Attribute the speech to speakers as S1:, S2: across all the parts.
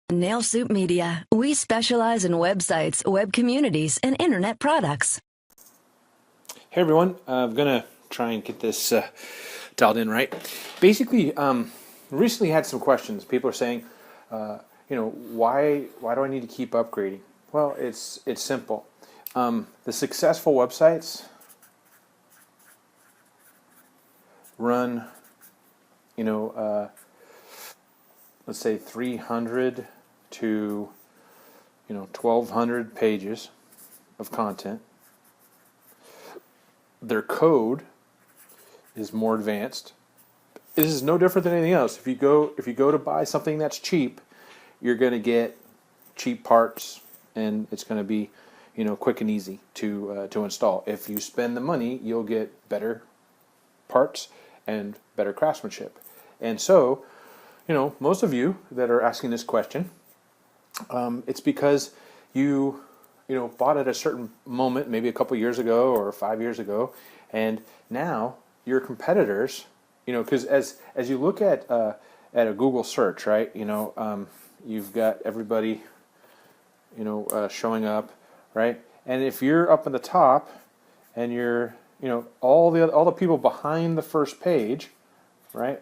S1: Nail Soup Media. We specialize in websites, web communities, and internet products.
S2: Hey everyone, I'm gonna try and get this dialed in right. Basically, recently had some questions. People are saying, why do I need to keep upgrading? Well, it's simple. The successful websites run, let's say 300 to 1,200 pages of content. Their code is more advanced. This is no different than anything else. If you go to buy something that's cheap, you're going to get cheap parts, and it's going to be quick and easy to install. If you spend the money, you'll get better parts and better craftsmanship. And so, most of you that are asking this question, it's because you bought at a certain moment, maybe a couple years ago or 5 years ago, and now your competitors, because as you look at a Google search, right, you've got everybody, showing up, right, and if you're up at the top, and you're, all the people behind the first page, right,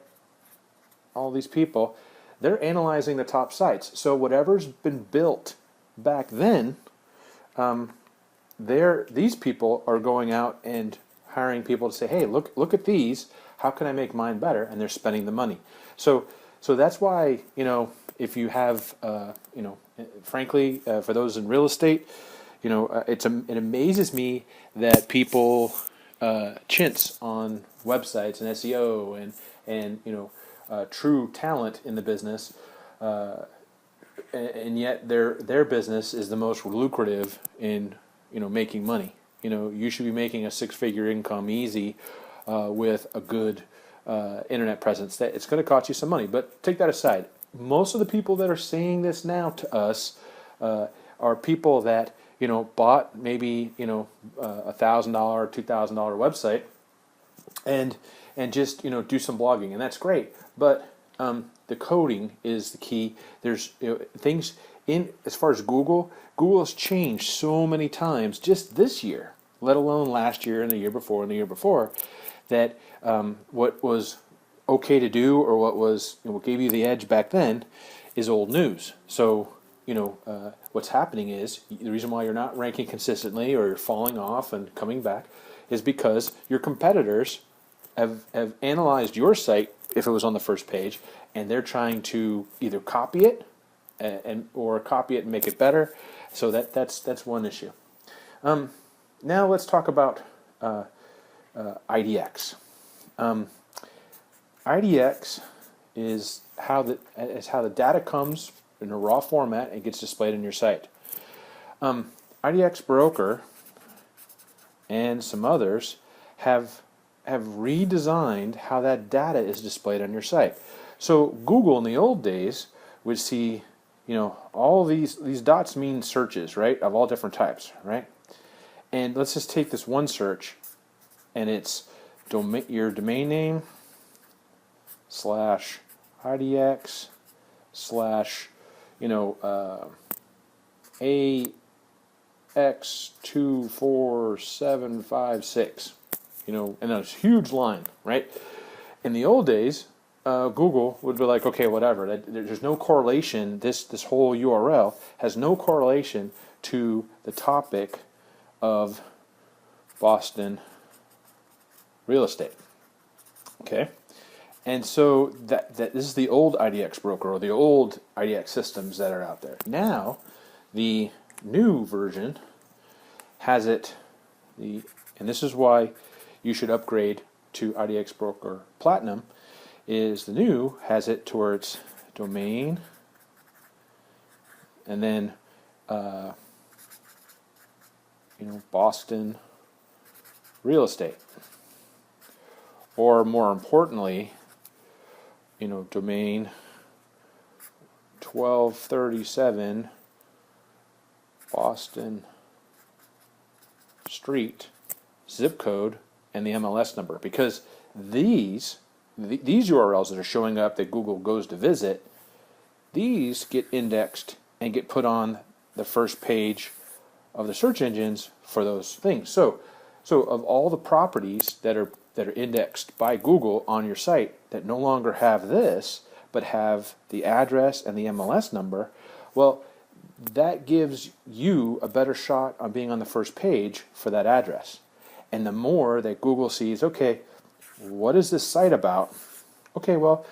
S2: all these people, they're analyzing the top sites. So whatever's been built back then, these people are going out and hiring people to say, hey, look at these. How can I make mine better? And they're spending the money. So that's why, if you have, frankly, for those in real estate, it amazes me that people chintz on websites and SEO and true talent in the business, and yet their business is the most lucrative in making money. You should be making a six-figure income easy with a good internet presence. That it's going to cost you some money, but take that aside. Most of the people that are saying this now to us are people that bought maybe $1,000, $2,000 website and just do some blogging, and that's great. But the coding is the key. There's things in as far as Google has changed so many times just this year, let alone last year and the year before and the year before, that what was okay to do or what gave you the edge back then is old news. So what's happening is the reason why you're not ranking consistently or you're falling off and coming back is because your competitors have analyzed your site if it was on the first page, and they're trying to either copy it or copy it and make it better. So that's one issue. Now let's talk about IDX. IDX is how the data comes in a raw format and gets displayed on your site. IDX Broker and some others have redesigned how that data is displayed on your site. So Google in the old days would see, all these dots mean searches, right, of all different types, right? And let's just take this one search, and it's your domain name /IDX AX24756, and a huge line, right? In the old days, Google would be like, okay, whatever. There's no correlation. This whole URL has no correlation to the topic of Boston real estate. Okay, and so that this is the old IDX Broker or the old IDX systems that are out there. Now, the new version has it. And this is why you should upgrade to IDX Broker Platinum. Is the new has it towards domain, and then Boston real estate, or more importantly, domain 1237 Boston Street, zip code, and the MLS number, because these URLs that are showing up that Google goes to visit, these get indexed and get put on the first page of the search engines for those things. So of all the properties that are indexed by Google on your site that no longer have this, but have the address and the MLS number, well, that gives you a better shot on being on the first page for that address. And the more that Google sees, okay, what is this site about? Okay, well,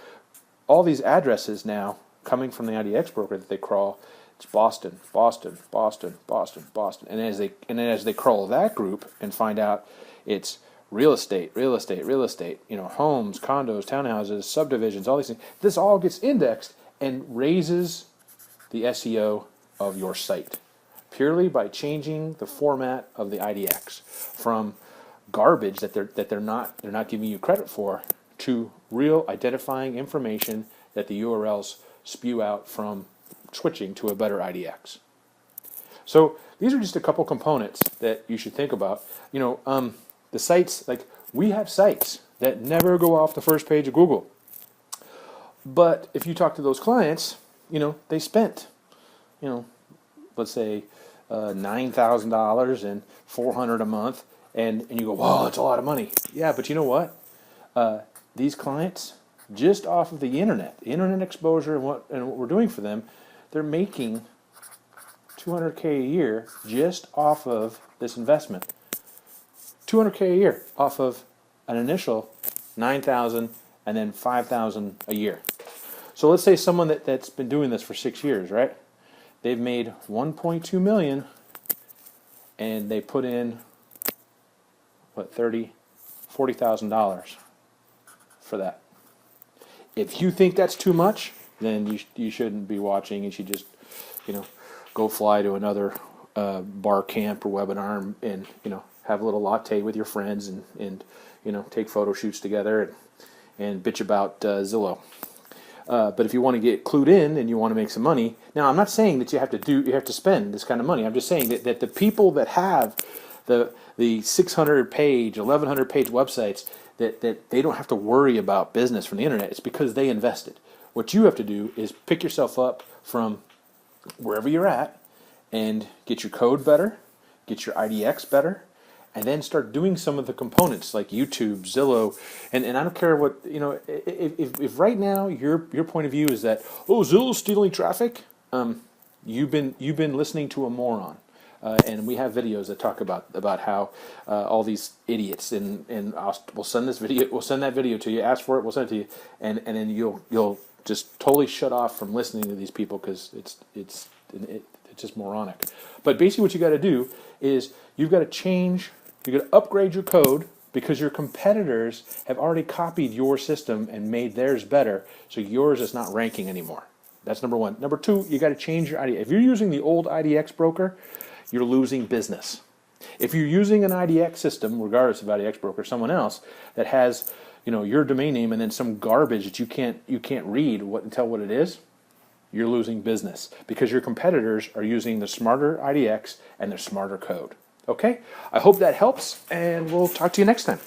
S2: all these addresses now coming from the IDX broker that they crawl, it's Boston, Boston, Boston, Boston, Boston. And as they crawl that group and find out it's real estate, real estate, real estate, homes, condos, townhouses, subdivisions, all these things, this all gets indexed and raises the SEO of your site purely by changing the format of the IDX from garbage that they're not giving you credit for to real identifying information that the URLs spew out from switching to a better IDX. So these are just a couple components that you should think about. The sites, like we have sites that never go off the first page of Google. But if you talk to those clients, they spent, let's say $9,000 and $400 a month, and you go, wow, that's a lot of money. Yeah, but you know what? These clients, just off of the internet exposure and what we're doing for them, they're making $200K a year just off of this investment. $200K a year off of an initial $9,000 and then $5,000 a year. So let's say someone that's been doing this for 6 years, right? They've made $1.2 million, and they put in $40,000 for that. If you think that's too much, then you shouldn't be watching. You should just, go fly to another bar camp or webinar and have a little latte with your friends and take photo shoots together and bitch about Zillow. But if you want to get clued in and you want to make some money, now I'm not saying that you have to spend this kind of money. I'm just saying that the people that have the 600-page, 1,100-page websites, that they don't have to worry about business from the internet. It's because they invested. What you have to do is pick yourself up from wherever you're at and get your code better, get your IDX better, and then start doing some of the components like YouTube, Zillow, and I don't care what, if right now your point of view is that, oh, Zillow's stealing traffic, you've been listening to a moron. And we have videos that talk about how all these idiots, and we'll send that video to you, ask for it, we'll send it to you, and then you'll just totally shut off from listening to these people because it's just moronic. But basically what you got to do is you've got to upgrade your code because your competitors have already copied your system and made theirs better, so yours is not ranking anymore. That's number one. Number two, you got to change your IDX. If you're using the old IDX broker, you're losing business. If you're using an IDX system, regardless of IDX broker, someone else that has, your domain name and then some garbage that you can't read and tell what it is, you're losing business because your competitors are using the smarter IDX and their smarter code. Okay? I hope that helps, and we'll talk to you next time.